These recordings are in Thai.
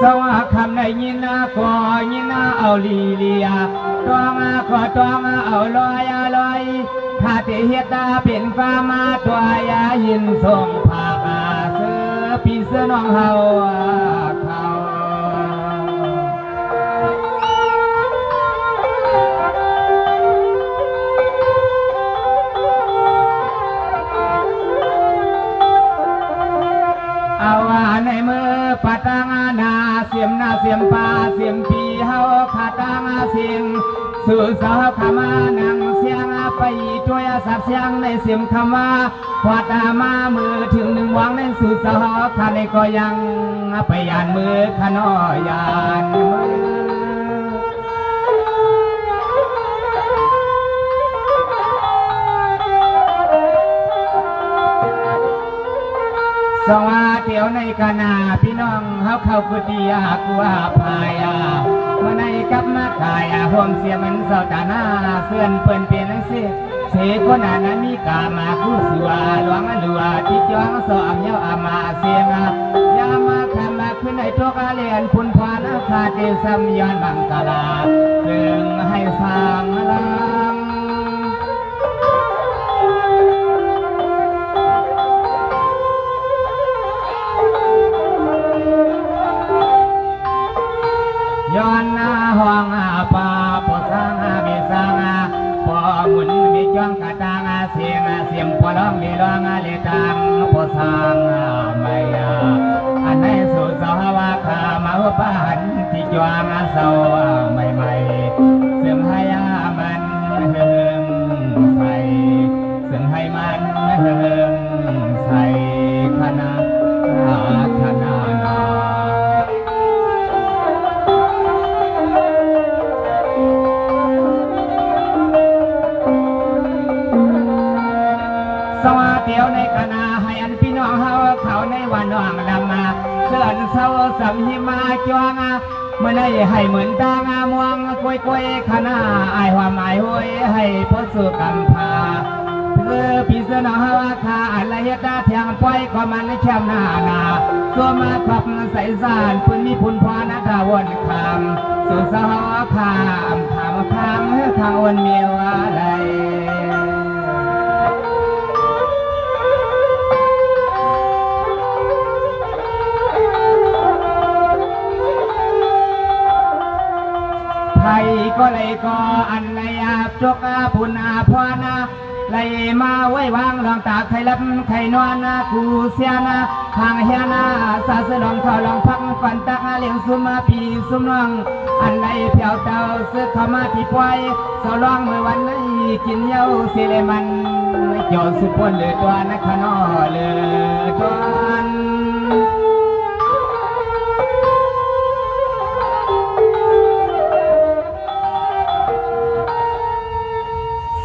สว่าคำในยินนาก็ยินนาเอาลีเลียตัวมาก็ตัวมาเอาลอยลอยถ้าติเฮตาเป็นฟ้ามาตัวยายินส่งผากาเสือปีเสือน้องเฮาเขาเอาว่าในมือปัตงานาเสียมนาเสียมปาเสียมปีเฮาขาตางาเสียงสู่สาวขามานังเสียงไปช่วยสักเสียงในเสียมคำว่าพอตามามือถึงหนึ่งวังในสู่สาวขาในก็ยังไปยานมือขนอยานมือสวัสดีในกานาพี่น้องเฮาเข้ากุฏิกูอาภายาเมื่อในกับมากายห่วงเสียมันเศร้าตาหน้าเสื่อนเปิ่นเป็นนังสิเสกนานามีกามาคู่สัวหลวงหลัวที่จ้องสอบเย้าอามาเสียงยามาทำมาขึ้นในทุกอาเลียนพุนพวานคาเตสัมยานบังกาลาซึ่งให้สร้างลังย้อนหน้าห้องป่าปอสร้างมีสร้างปอหมุนมีจ้องกระตางเสียงเสียงปอร้องมีร้องเลตังปอสร้างไม่อันในสุสาวาคามาหัวป้าหันที่จ้องเศร้าใหม่ๆเสื่อมให้มันเฮิงใส่เสื่อมให้มันเฮิงใส่ขนาดสวัสดีในคณะให้อันพี่น้องเฮาเขาในวันน้องดำมาเสื่อนเศร้าสัมหิมาจวงเมื่อได้ให้เหมือนตางามวงกวยกวยคณะไอความหมายหวยให้พดสู่กำพาเพื่อพี่เสือน้องเฮาคาอะไรยตาเทียงปล่อยความมันในแคมนาตัวมาขับใส่สารพื้นมีพุนพานาดาวนคำสู่สาวคามถามคำทางวันเมียวอะไรไทยก็เลยก็อันเลยจกพุนาพวนาเลยมาไว้วางลองตาไข่ลับไข่นวลกูเสียนาทางเฮียนาสาสลองเขาลองพักก่อนตักเลี้ยงซุมปีซุมน้องอันเลยเพียวเต้าเสื้อเข้ามาที่ปล่อยสาวลองเมื่อวันนี้กินเย้าเสเลมันเจ้าสุดปนเลยตัวนักขนอเลยตัว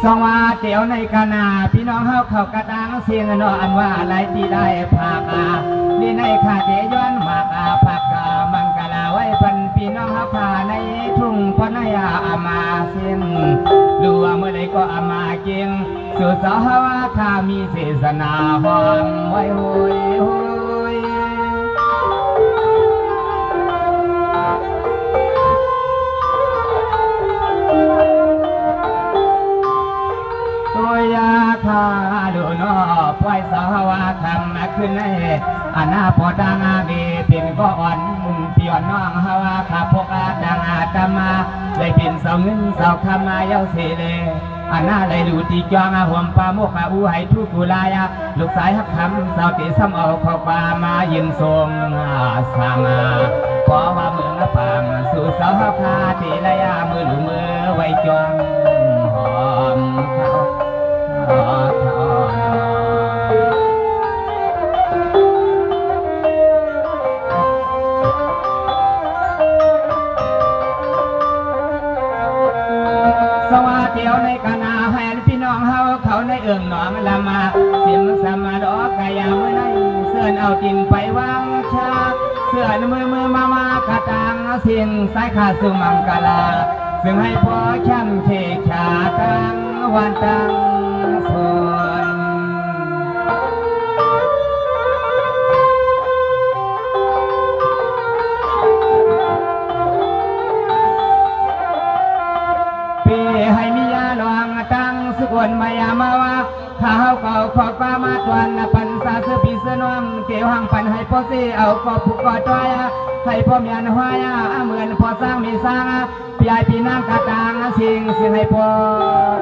สวัสดีในคณะพี่น้องเฮาเข้ากระตังเสียงนออันว่าอะไรที่ได้ภาคนี่ในขาเดย้อนมากภาคมังกลาไว้พันพี่น้องเฮาขาในทุ่งพนายอามาเสียงรู้ว่าเมื่อไรก็อามาเก่งสุสาวาคามีเสสนาหอมไว้โหยคาดูนอปล่อยสาวาคำขึ้นในอนาพอดังบีเป็นก็อ่อนเปียนน้องฮาวาคาพกดังอาตมาเลยเป็นเสาเงินเสาคำมาเย้าเสเลอันน่าเลยดูตีจองห่วงปลาโมกอูให้ทุกุลายลูกสายหักคำสาวตีซ้ำเอาขอบปลามายืนทรงสางเพราะว่าเมืองปางสู่สาวคาตีระยะมือหรือมือไว้จองหอมเขาสวัสดีในคณะให้พี่น้องเฮาเขาในเอื้องหนองละมาเสียมสมาดอกกายาเมื่อในเสื่อนเอาจินไปวางชาเสื่อนมือมากระตังเสียงสายขาสุมังกลาซึ่งให้พ่อแช่มเทชาตังวันตังส่วน วนมายามาว่าข้าวเก่าขอกว่ามาตวนปันสาเสือปีเสือน้องเกี่ยวหังปันให้พ่อซีเอากอบผูกกอดด้วยให้พ่อเมียนหัวยเหมือนพ่อสร้างมีสร้างพี่ไอพี่นางกาตางสิ่งให้พ่อ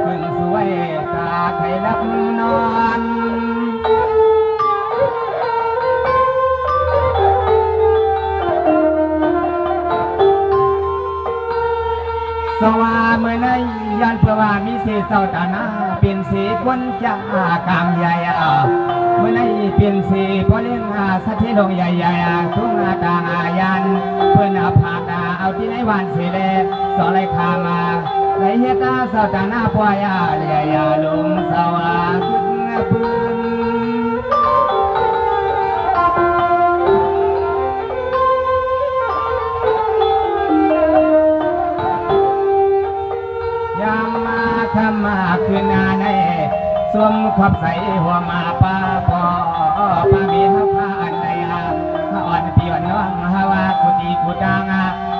ขึ้นสวยตาใครรับนอนสว่าเมื่อในยันเพื่อว่ามีเศษเศร้าตาหน้าเป็นสีควันจากามใหญ่เมื่อในเป็นสีพอเลี้ยงสัตว์ที่ลงใหญ่ๆทุ่งตางอายันเพื่อนผาตาเอาที่ในวันสีแดงสอไรคามาในเฮตาเศร้าตาหน้าปวยเลียลงสว่าขึ้นปืนขมาคืนนาในสวมขอบใสหัวมาป้าปอป้ามีฮักผ้าอันใดฮะอ่อนปีอ่อนน้องฮาวากุดีกุดัง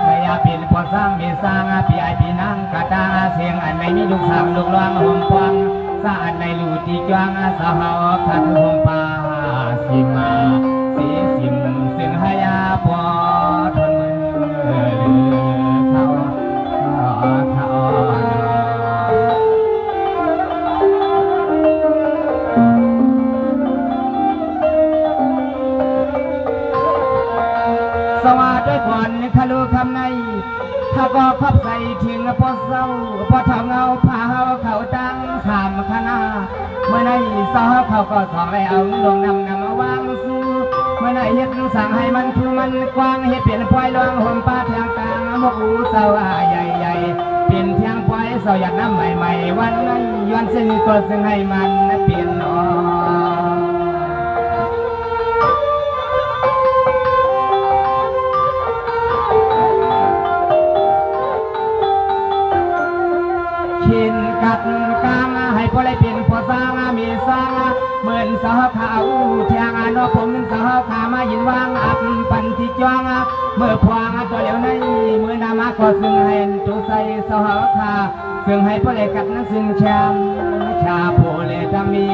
ไม่อยากเป็นพอสร้างมีสร้างพี่ไอพี่นั่งกะตาเสียงอันใดมีลูกสาวลูกร้องห่มปองสร้างอันใดลูกตีจวงสาวขัดห่มป้าสิมาสีสิมซึ่งหายาปอทนมือลือเขาสวัสดีก่อนขลุคำในถ้าก็ขอบใส่ถึงพอเศร้าพอเท่าเงาพาเขาตั้งสามคณะเมื่อในสาวเขาก็สองแล้วลงนำมาวางสู้เมื่อในเฮ็ดสั่งให้มันคือมันกว้างเฮ็ดเปลี่ยนพลอยลวงห่มป้าทางต่างมกอูสาวใหญ่เปลี่ยนเทียงพลอยสาวอยากน้ำใหม่วันนั้นย้อนซึ่งก็ซึ่งให้มันเปลี่ยนนอขินกัดกางให้พอได้เป็นพอสร้างมีสร้างเหมือนสาวขาวเทียงนอผมสาวขามายินวางอับปันที่จ้องเมื่อพวางตัวเหลวในเมื่อนามาก็ซึ่งให้ตุใส่สาวขาซึ่งให้พอได้กัดนั้นซึ่งแชมชาโพเลทามี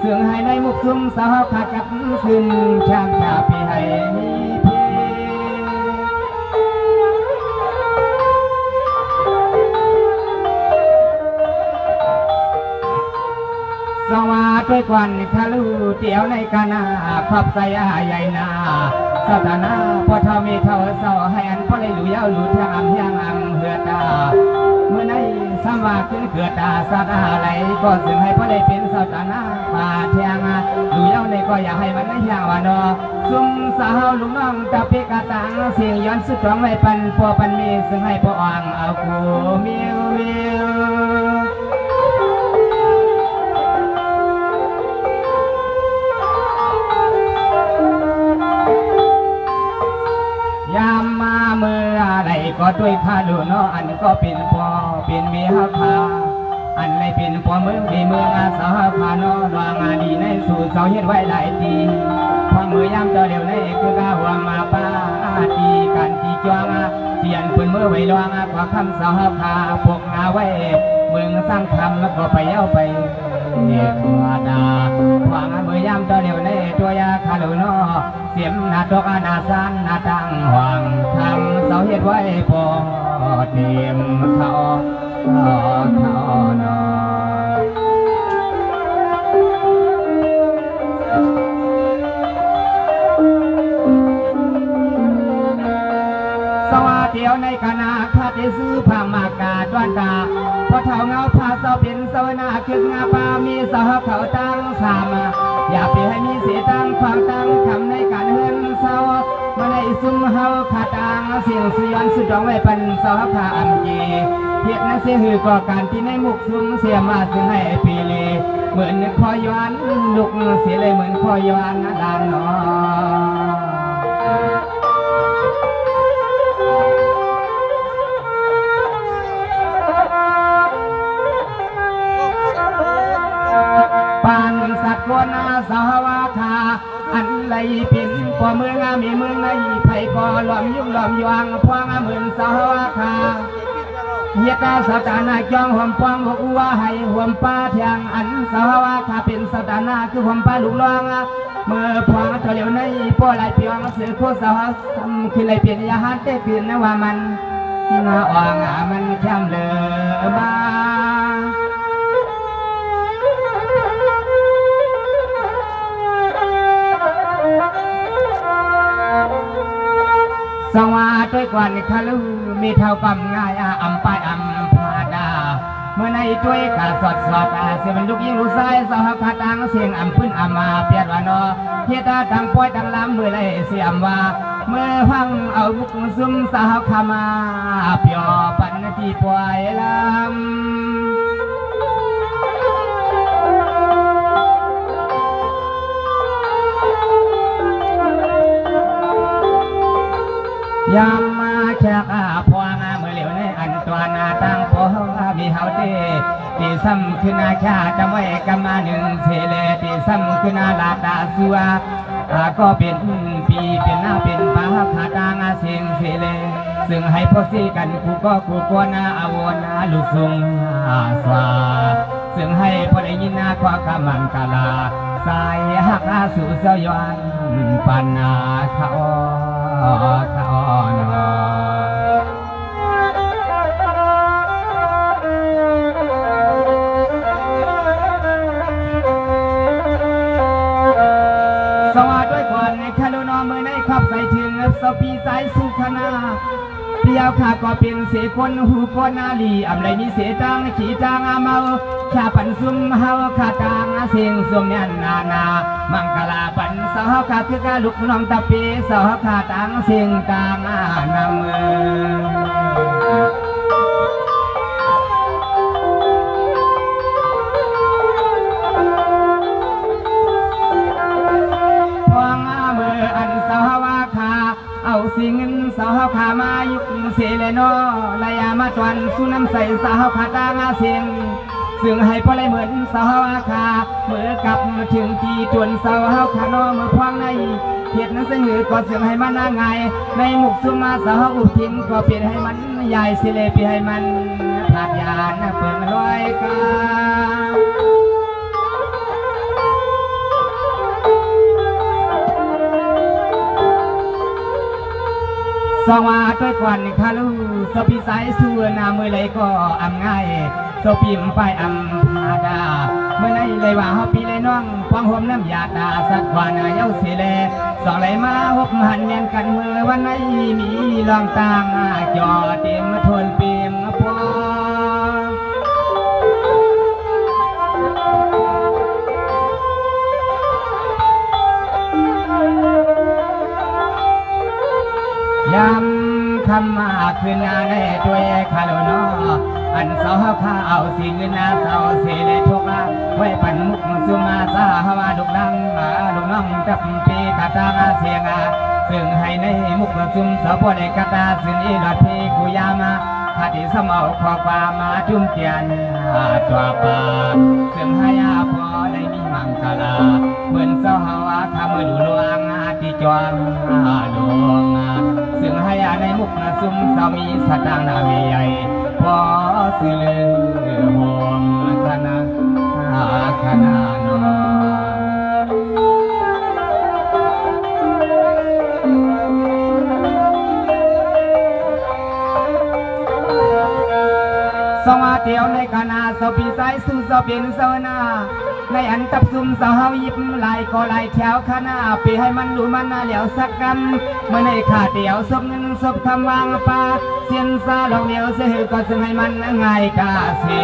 ซึ่งให้ในมุกซุ่มสาวขากัดซึ่งแชมชาพี่ให้มีสวัสดีกวันขลูเตียวในกานาขอบใส่ใหญ่นาสถานะพอเท่ามีเท่าเศร้าให้อันพอเลยหลุยเอาหลุดทางเฮียงเหือตาเมื่อในสามว่าขึ้นเกิดตาสัตว์อะไรก็ซึ่งให้พอเลยเป็นสถานะป่าเทียงหลุยเอาในก็อยากให้มันเฮียงว่านอซุ่มสาวลุงน้องตะเปกะตังเสียงย้อนสุดร้องไว้ปันปัวปันมีซึ่งให้ปัวอ่างเอากูมิวยามมาเมื่อไรก็ด้วยข้าลูกน้ออันก็เป็นพ่อเป็นเมียพาอันไม่เป็นพ่อเมืองมีเมืองอาสาพาน้อวางาดีในสู่เสาเฮ็ดไว้หลายทีพอมือยามต่อเดียวในคือกาหัวมาป้าตีกันตีจวงเตียนปืนมือไว้ลวงกว่าคำสาพาพวกนาไว้เมืองสร้างคำก็ไปเอาไปเฮ็ดว่าดาวางมือยามต่อเดียวในตัวยาข้าลูกน้อเสียมนาดอกนาซานนาตังหวังทำเสาเฮ็ดไว้พอเตรียมเขานอสวัสดีในคณะข้าได้ซื้อผ้ามากาดวนตาพอเท่าเงาผ้าเสาเป็นเสาหน้าคืองาปามีสาวเขาตั้งสามอย่าไปให้มีเสียตั้งความตั้งคำในการเฮือนเศร้ามาในซุ่มเฮาขาตังเสียงสยอนสุดร้องไว้ปันสาวขาอันกีเพียรนั้นเสียหือก่อการที่ในมุกซุ่มเสียมาซึ่งให้ปีลีเหมือนคอยย้อนลุกเสียเลยเหมือนคอยย้อนดานนอ วนสาวาคาอันไรปิ่นพอเมืองมีเมืองในไผ่ก่อหลอมยุ่งหลอมยวงพวงเหมือนสาวาคา เฮ็ดสถานะจองหอมปองบอกว่าให้หอมป้าเทียงอันสาวว่าข้าเป็นสถานะคือหอมป้าลูกน้องเมื่อพวงตัวเหลียวในพ่อไหลเปียงเสือโคสาวคือไหลเปลี่ยนยาฮันเต้ตื่นนะว่ามันน่าอ่างมันแค่เลือมาสวัสดีกวนคาลูมีเท่ากำง่ายอัมไปอัมพาดาเมื่อในช่วยกาสอดเสียมันลูกยิงลูกไส้สาวขาตังเสียงอัมพื้นอัมมาเปียดวานอเฮียตาตังป่วยตังลำเมื่อไรเสียมว่าเมื่อฟังเอาบุกซุ่มสาวขามาเปียปันที่ป่วยลำยามมาแขกพวงเมื่อเหลียวในอันตัวนาตั้งโพมีเฮาเตตีซ้ำคือนาชาจำไว้กันมาหนึ่งเสเลตีซ้ำคือนาลาตาสัวก็เป็นปีเป็นหน้าเป็นปาขาตางเสียงเสเลซึ่งให้พอซีกันกูก็กูกวนาอาวนาลุซุงสวาซึ่งให้พอได้ยินนาควากำมังกาลาสายหักสุสยวันปันนาเขานสวัสดีก่อนในคารุนอมือในขับใส่ถึงสปีสายสุขนาเดียวข้าก็เป็นเสคนหูกนาลีอำไรมีเสตังขี่จางเมาข้าปันซุ่มเฮาข้าตางเสียงซุ่มยันนามังกลาปันสาวข้าคือกาลุกน้องตะปีสาวข้าตางเสียงตางนำมือพวงมืออันสาวว่าข้าเอาสิ่งเงินสาวขามายุกเสเลโนลายามาตวันสุน้ำใสสาวขาตางเสียงซึ่งให้พอเลยเหมือนสาวขาเมื่อกลับถึงที่จวนสาวขานอเมื่อพวงในเพียรนั้นเสงือก็เสียงให้มันน่าไงในหมุกสุมาสาวอุบทิ้งก็เปลี่ยนให้มันใหญ่เสเลปีให้มันผาดยานเปิดลอยกาสวัสดีกวนคาลูสปีสายสัวนาเมื่อไรก็อำง่ายสปีมไปอัมพาดาเมื่อไหเลยว่าเฮาปีเลยน้องควงหอมน้ำยาตาสักวานาเย้าเสเลสองไหลมาหกหันเมียนกันเมื่อวันไหนมีลองต่างจอเต็มทนเปียมพอยำคำมาคืนนาในตัวคาโลนออันสาวข้าเอาสิ่งเงินนาสาวเสเลทุกไว้ปันมุกสุมาซาฮาวาดุกลังดุกน้องจับปีกาตาเสียงซึ่งให้ในมุกซุมสาวพอได้กาตาซึ่งอีหลอดพีกุยามาหาที่สมเอาขอความมาจุ่มเตียนตัวป่าซึ่งให้พอได้มีมังกลาเหมือนสาวทำมือดูลวงที่จวนดวงซึ่งให้ในมุกซุมสามีสตางนามีใหญ่พอสื่อเลือห่วงคณะนอสวัสดีในคณะสปีสายสุสเป็นสวนาในอันตับซุ่มสาวยิบไหลก็ไหลแถวคณะปีให้มันดูมันเหลียวสักกำเมื่อในขาเดียวศพเงินศพคำวางปาเสียนซาลองเหลียวเสียก็ซึ่งให้มันง่ายกาสี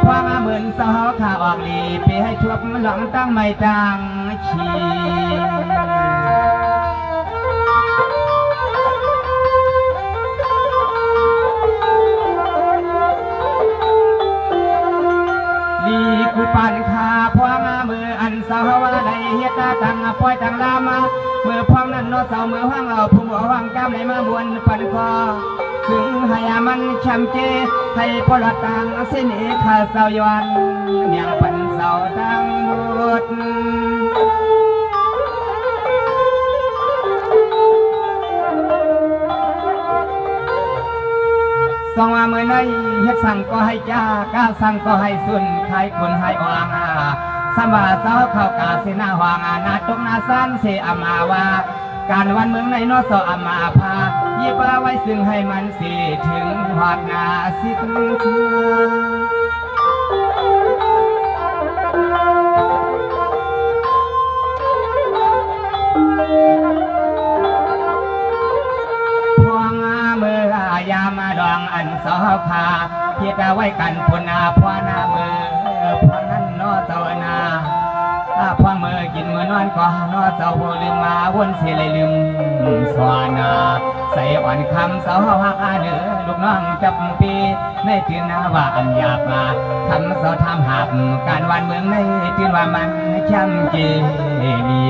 พวงเหมือนสาวขาออกลีปีให้ชวบหลังตั้งไม่ตังขีกูปานขาพวงมืออันสาวว่าได้เฮียตาตังปล่อยตังลามาเมื่อพวงนั้นนอสาวมือห้างเอาพุ่งหัวห้างก้ามในมาบวนปันคอซึ่งให้มันช้ำเจให้พลตังเส้นเอขาสาวยวนเมียงปันสาวตังบุตรส สองว่าเมื่อในเฮ็ดสั่งก็ให้จ้ากาสั่งก็ให้สุนใครคนให้วางสมาสาวเข้ากาเสนาหวางนาตกนาสันเสอามาว่าการวันเมืองในนอสอามาพายิบไว้ซึ่งให้มันสิถึงหอดนาสิถึงเชื่อพวงเมื่อยามาดองอันสาวขาเฮ็ดไว้กันพุนาพวนาเมื่อพวนั้นนอเจ้านาพวงเมื่อกินเมื่อนอนก็นอเจ้าบ่ลืมมาวนสิเลยลืมสวานาใส่อ่อนคำสาวหักเนื้อลูกน้องจับปีในตื่นนาว่าอันหยาบมาคำสาวทำหับการวันเมืองในตื่นว่ามันช่ำเกลี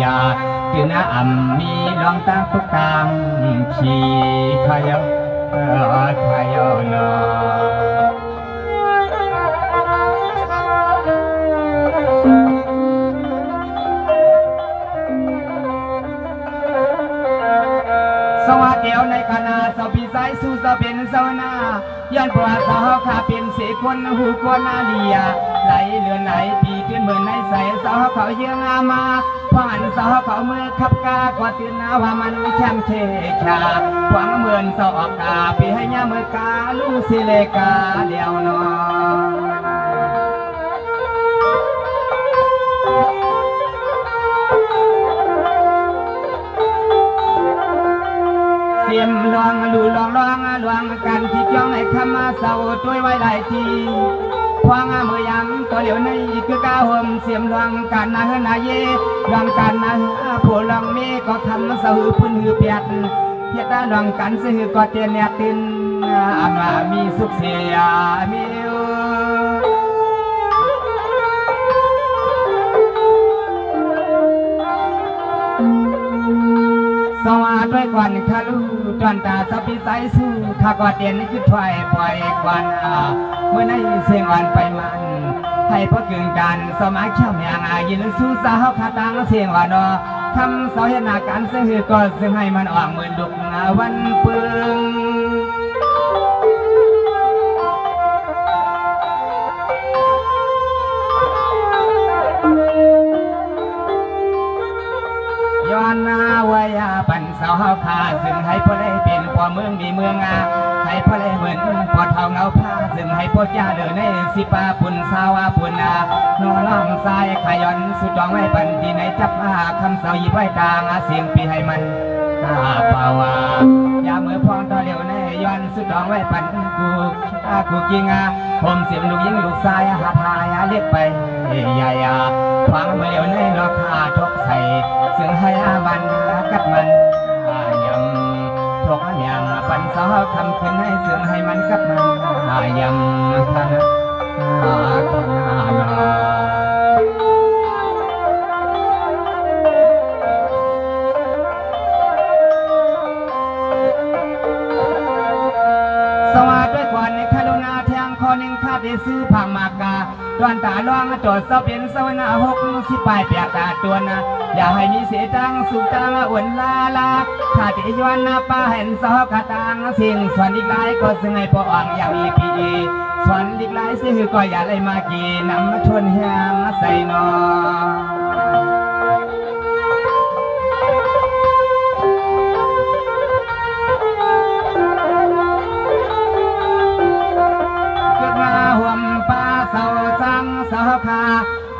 ยตื่นนาอ่ำมีลองตาทุกตามขี่ขยอขยอนอสวัสดีในคณะสาวพิสัยสู่สาวเป็นสาวนาย้อนปวดสาวขาเป็นเสกคนหูคนนาเลียไหลเลือนไหลปีขึ้นเหมือนในใสสาวเขาเยื่องามาผ่านสาวเขามือขับกากว่าตื่นนาว่ามันแช่มเทชาหวังเหมือนสาวออกกาปีให้ยามือกาลูสิเลกาเดียวนอเสียมลองลู่ลองลวงกันที่จ้องให้คำมาเศร้าตัวไว้หลายทีควางเมื่อยำตัวเหลียวในคือกาห่มเสียมลองกันนาเฮนาเยลองกันนาผู้ลองเมก็คำเศร้าพื้นหือเปียดเฮ็ดได้ลองกันซื้อก็เตียนเนี่ยตื่นมามีสุขเสียมีสวัสดีก่อนข้าลูจวนตาสับพิสัยสู้ข้ากอดเตียนนี่คือถอยปล่อยกวนเมื่อในเสียงอ่อนไปมันให้พ่อเกิงกันสมัยเช่าเมียงยินสู้สาวขาตังเสียงอ่อนคำสอยนาการเสือก็ซึ่งให้มันออกเหมือนดุกวันปึงย้อนนาไว้ปันสาวขาซึ่งให้พ่อได้เป็นพ่อเมืองมีเมืองให้พ่อได้เหมือนพ่อเท่าเงาผ้าซึ่งให้พ่อจ้าเดินในสิปาปุ่นสาวปุ่นนอน้องสายขย้อนสุดจองไว้ปันที่ไหนจับคำสาวยีไว้ตางเสียงปีให้มันเปล่าวอย่าเมื่อพองต่อเร็วในย้อนสุดจองไว้ปันกูกิงผมเสียงลูกยิงลูกสายหาทายเรียกไปใหญ่ฟังเมื่อเร็วในราคาทกใส่ซึ่งให้บันกัดมันยำทกยำปันสาวคำขึ้นให้ซึ่งให้มันกัดมันยำท่านสวัสดีก่อนในคารุณาเทียงคอหนึ่งข้าได้ซื้อผังมากาตอนตาลองโจทย์สอบเป็นสวนาหกสิปลายเปียกตาตัวนะอย่าให้มีเสียจังสุขจังอุ่นลาลาข้าที่ยวนนาป้าเห็นสอขาตังสิ่งส่วนอีกหลายก็ซึ่งให้พออ่างอย่างอีปีส่วนอีกหลายซื้อก็อย่าได้มากีนำมาชวนแหงใส่นอ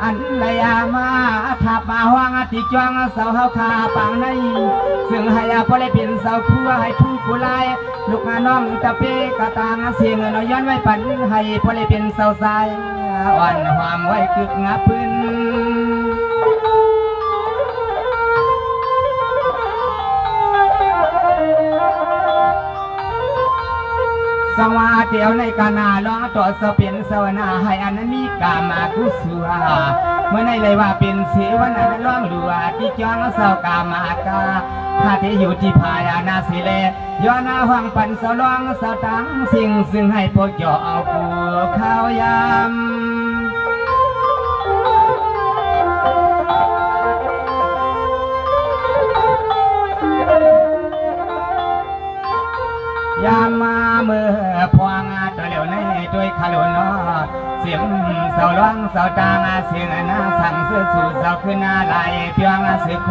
อันเลยมาทับมาห้องติจวงเสาเฮาคาปังในซึ่งให้พอได้เป็นเสาคู่ให้ทุกผู้ไล่ลูกน้องตะเปกะตางเสียงน้อยย้อนไว้ปันให้พอได้เป็นเสาสายอ่อนความไว้กึกงับพื้นสวัสดีในกานาล้อตัวสเปียนสวนาให้อันนั้นมีกามากุสัวเมื่อในเลยว่าเป็นเสวนาล้องลัวที่จ้องเสากามากาข้าที่อยู่ที่พายานาสิเลย้อนห้องปันสลองสตังสิ่งซึ่งให้พวกย่อเอาปูข้าวยำย ยามมาเมื่อพวงตัวเหลียวในด้วยขลุ่นเสียงเสาล้องเสาตางเสียงนาสั่งเสื้อสูเสาขึ้นหน้าไหลเพียงสือโค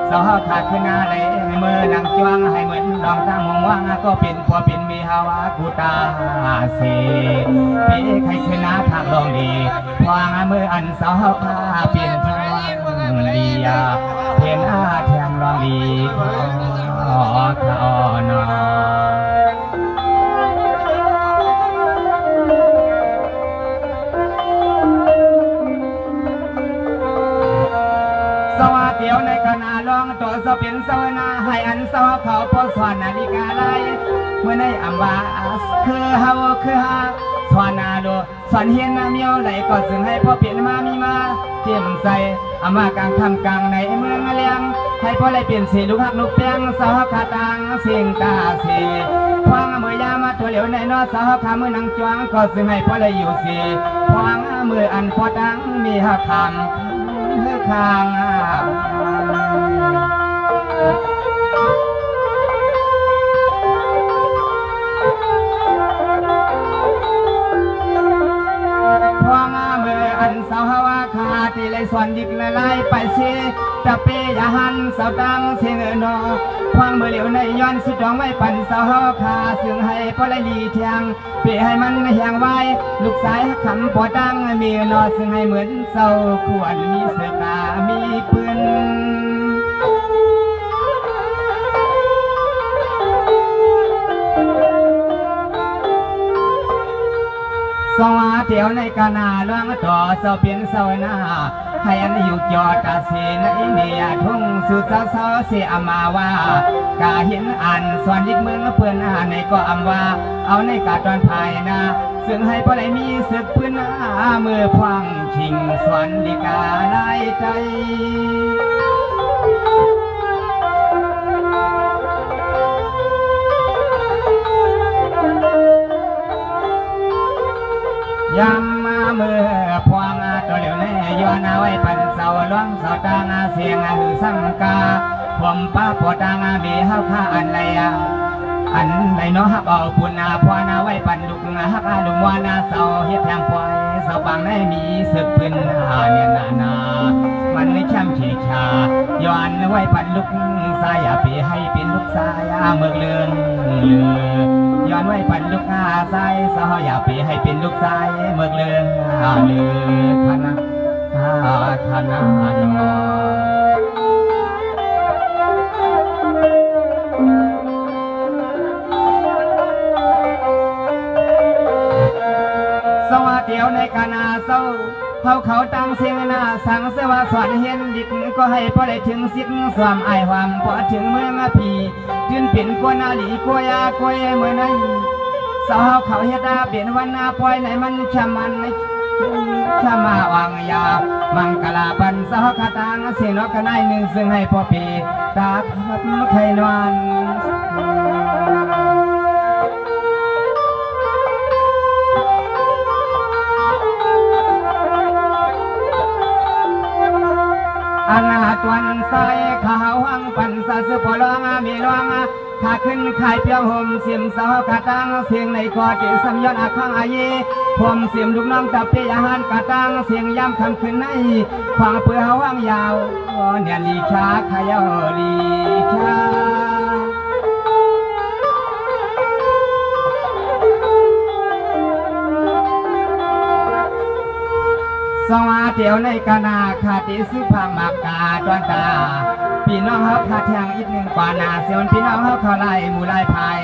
เสาขาดขึ้นหน้าไหลเมื่อนังจ้วงให้เหมือนดองตั้งมงว่างก็เป็นพอเป็นมีฮาวากูตาสีพี่ใครขึ้นหน้าทางลองดีพวงเมื่ออันเสาขาเปลี่ยนทางดีเพียงอาแทงลองดีข้อนอสวัสดีในคณะร้องตัวสเป็นสวนาให้อันสวเขาพอสวนาฬิกาไลเมื่อในอัมบาคือเฮาคือฮาสวนาโลสวนเฮียนเมียวไหลก็ซึ่งให้พอเปลี่ยนมามีมาเตรียมใส่อามากลางคำกลางในเมืองเลียงให้พอได้เปลี่ยนสีลูกหักลูกเปียงสาวขาตังเสียงตาสีพวงมือยามาตัวเหลียวในนอสาวขามือนังจวงก็ซึ่งให้พอได้อยู่สีพวงมืออันพอตังมีหักคำให้คางพวงมืออันสาวว่าขาที่เลยส่วนดิกละลายไปเสียจะเปยาหันสาวตังเสียงนอพวงมือเหลียวในย้อนสุดดองไว้ปั่นสาวขาซึ่งให้พอได้ลีเทียงเปยให้มันแหงไว้ลูกสายคำปอตังมีนอซึ่งให้เหมือนเศร้าควรมีเสือกามีปืนสวัสดีในกานาล่วงต่อเสาเปลี่ยนเสาหน้าให้อันอยู่จอตาสีในเนียทุ่งสุดเสาเสียมาว่ากาเห็นอันสอนยิกเมืองเพื่อนในก็อำว่าเอาในกาตอนภายนาซึ่งให้พอได้มีศึกพื้นเมื่อพวังชิงสวนดิกาไล่ใจยามมาเมื่อพวงตัวเหลียวในย้อนเอาไว้ปั่นเสาล้องเสาตางเสียงหือสังกาผมป้าปอตางมีเฮาข้าอันไรอันไรน้อฮักเอาปุ่นพวนาไว้ปั่นลุกฮักลุมวานาเสาเฮ็ดแทงปล่อยเสาบางได้มีสึกปืนเนี่ยนามันไม่ช่ำเฉยชาย้อนไว้ปั่นลุกสายปีให้เป็นลูกสายเมืองเลืองย้อนไว้ปั่นลูกสายสาวอย่าปีให้เป็นลูกสายเมืองเลืองเลือคณะนอสวัสดีในคณะเศร้าเขาตั้งเสียงหน้าสั่งเสวาสอนเห็นดิกก็ให้พอได้ถึงสิทธิ์สวมไอความพอถึงเมืองพีจืนเป็นกวนาหลีกวยากวยเมื่อนั้นสาวเขาเฮ็ดเปลี่ยนวันปล่อยในมันชะมันชะมาวังยามังกลาบันสาวขาตังเสียงนกกระไนหนึ่งซึ่งให้พอปีตาขับไข่นวลอนาตวันใสขาวหังปันสะสุพลองมีลองขาขึ้นขายเปียวห่มเสียมสาวขาตังเสียงในกอดสัมยนอาคังอายีผมเสียมลูกน้องตะเปียหันขาตังเสียงย้ำคำขึ้นในขวางเปื่อหวังยาวเนี่ยลีชาขยอลีชาสวัสดีในกานาขาติสุภามากาตอนตาพี่น้องเขาขาดแทงอีกหนึ่งกว่านาเสียนพี่น้องเขาไล่หมู่ไล่พาย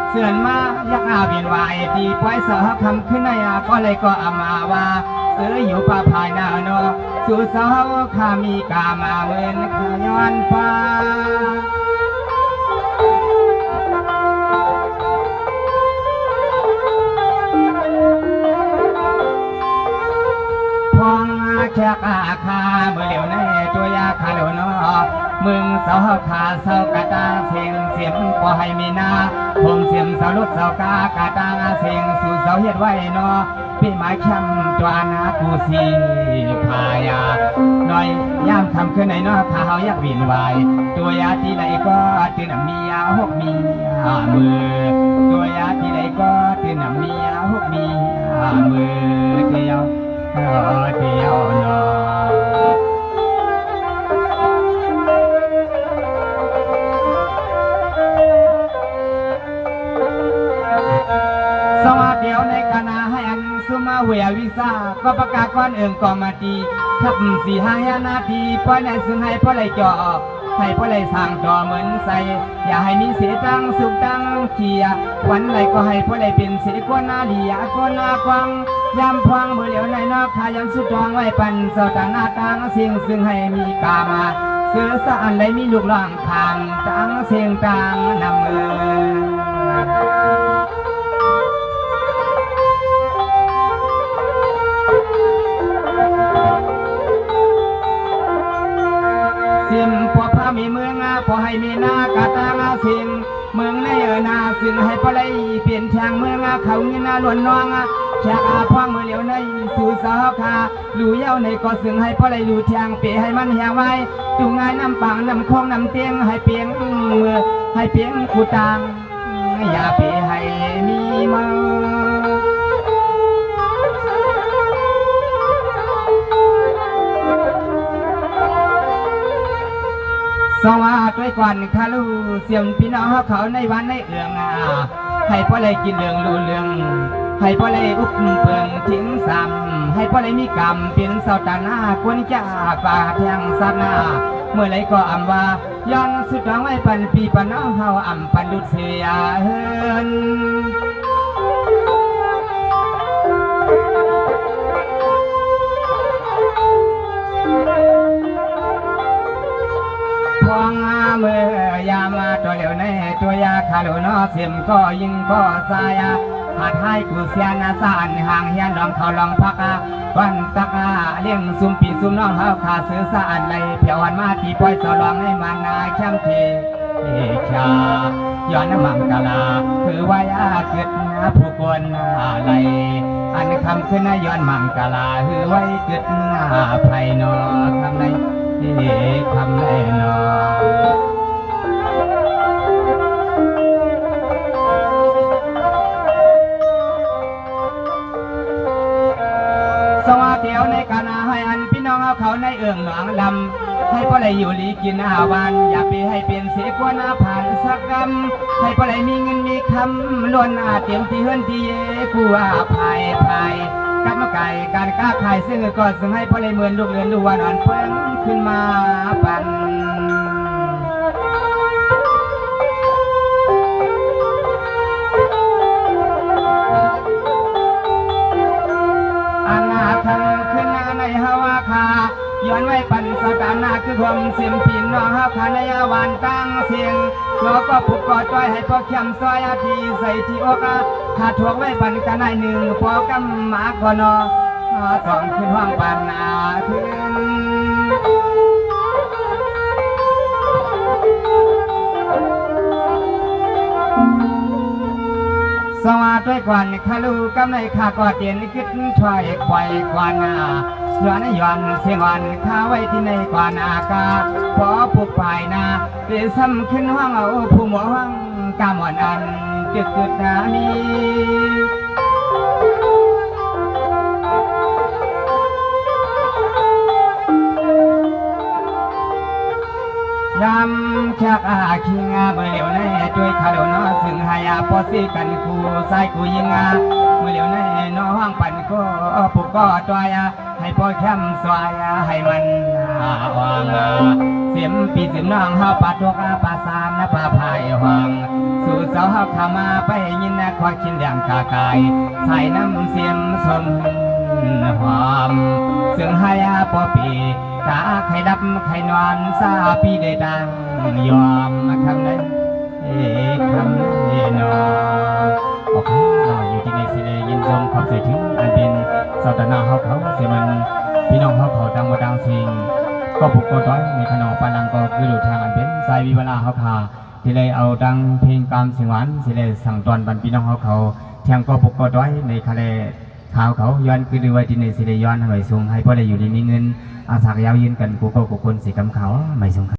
เสื่อนมายักอาเวียนวายตีปล่อยเสาคำขึ้นในก็เลยก็อามาว่าเสืออยู่ป่าภายนาโนสู่เสาขามีกามาเวินขย้อนฟ้าแค่อาคาเมื่อเหลียวในตัวยาคาโลนมึงเสาขาเสากะตาเสียงก็ให้มีนาผมเสียมเสาลุดเสากากะตาเสียงสู่เสาเฮ็ดไว้นอพี่หมายเข้มตัวนากูสีพายาหน่อยย่ามคำขึ้นในนอข้าเฮาอยากวินไว้ตัวยาที่ไหนก็ตื่นมียาหกมีมือ สุมาเวียวิสาก็ประกาศก้อนเอิงก็มาดีขับสี่ห้างยานาทีป้อยในซึ่งให้พ่อเลยจ่อให้พ่อเลยสั่งจ่อเหมือนใส่อย่าให้มีเสียตังสุขตังเขียวันไหนก็ให้พ่อเลยเป็นเสียก้นนาดียาก้นนากวังยำพวงเมื่อเหลียวในนอกขายำสุดจองไว้ปันเสาตาหน้าตังสิ่งซึ่งให้มีกามาเสือสะอันเลยมีลูกหล่างทางตังเสียงตังนำมือสิมพอพามีเมืองพอให้มีนากาตางาสิงเมืองในนาซึ่งให้พอเลยเปลี่ยนทางเมืองเขาเงินล้วนน้องแขกอาพวงเมื่อเหลียวในสู่สาวคาลู่เย้าในก็ซึ่งให้พอเลยลู่ทางเปียให้มันแหงไว้จูงง่ายน้ำปังน้ำคงน้ำเตียงให้เปียงมือให้เปียงกูตางอย่าเปียให้มีมาสวัสดีกวนคาลูเสียมพี่น้องเขาในวันในเอืองให้พ่อเลยกินเรื่องรู้เรื่องให้พ่อเลยอุบเปิงทิ้งซ้ำให้พ่อเลยมีกรรมเป็นเสาตาหน้าควรจะป่าแทงสัตว์หน้าเมื่อไรก็อำว่าย้อนสุดท้องไว้ปันปีปันน้องเฮาอำปันดุษเสียเฮินพวงเมื่อยามาตัวเหลวในตัวยาคาโลนอเสียมก็ยิงก็สายหาดให้กูเสียนาสานห่างเฮียนลองเขาลองพักวันตักเลี้ยงซุ่มปีซุ่มน้องเฮาขาซื้อสานเลยเพียววันมาตีปล่อยสลองให้มันนาเข้มเทชาย้อนมังกลาคือวายาเกิดผู้คนอะไรอันคำขึ้นย้อนมังกลาคือไว้เกิดไพนอคำใดคำแน่นอนสวัสดีในกานาให้อันพี่น้องเอาเขาในเอื้องหนองลำให้พ่อเลยอยู่ลีกินอาวันอย่าไปให้เป็นเสียกว่านาผ่านสักกำให้พ่อเลยมีเงินมีคำล้วนเตรียมที่เฮือนที่กูภัยกรรมไก่การค้าขายซึ่งก็ซึ่งให้พ่อเลยเหมือนลูกเรือนดูวันอ่อนเพิ่งขึ้นมาปันทำขึ้นในฮาวาคาย้อนไว้ปันสตานาคือความเสียมพินน้องฮาคาในวานตั้งเสียงน้องก็ผูกกอดจ้อยให้พ่อเข้มซอยทีใส่ที่อกขาถ่วงไว้ปันกันในหนึ่งพอกำหมากอนอสองขึ้นห้องปันขึ้นสวัสดีกวนคาลูกำในข้าก็เตียนคิดช่วยปล่อยกวนย้อนย้อนเสียงวันข้าไว้ที่ในกวนอากาพอผูกปลายนาเปลี่ยนซ้ำขึ้นห้องเอาผู้หมอห้องกำอ่อนอันตึกมียำชักคิงเมื่อเหลียวในด้วยคาโลนอซึ่งหายพอสิกันกูใส่กูยิงเมื่อเหลียวในน้องห้องปั่นก็ปุกก็จอยให้พ่อแคมสวายให้มันวางเสียมปีสิมน้องเฮาปัดดวกปาสานปาพายหวังสู่เสาเฮาขามาไปยินคอยคินอย่างกากายใส่น้ำเสียมสมหอมซึ่งหายพอปีตาไข่ดับไข่นอนซาปีได้ดังยอมคำนั้นคำนั้นนอโอเคอยู่ที่ในสิเลยินชมขอบเสียถึงอันเป็นสตนาเขาเสียมันพี่น้องเขาดังมาดังสิ่งก็ผูกก็ต้อยในขนมปานังก็คือดูทางอันเป็นสายวิวลาเขาขาที่เลยเอาดังเพลงกามเสียงหวานสิเลสั่งตอนบันพี่น้องเขาแทงก็ผูกก็ต้อยในทะเลข่าวเขาย้อนคือดูไว้ที่ในสิเลย้อนหน่วยสูงให้พ่อได้อยู่ดีมีเงินอาสากยาวยืนกันกูก็กูคนสีกำเขาไม่สง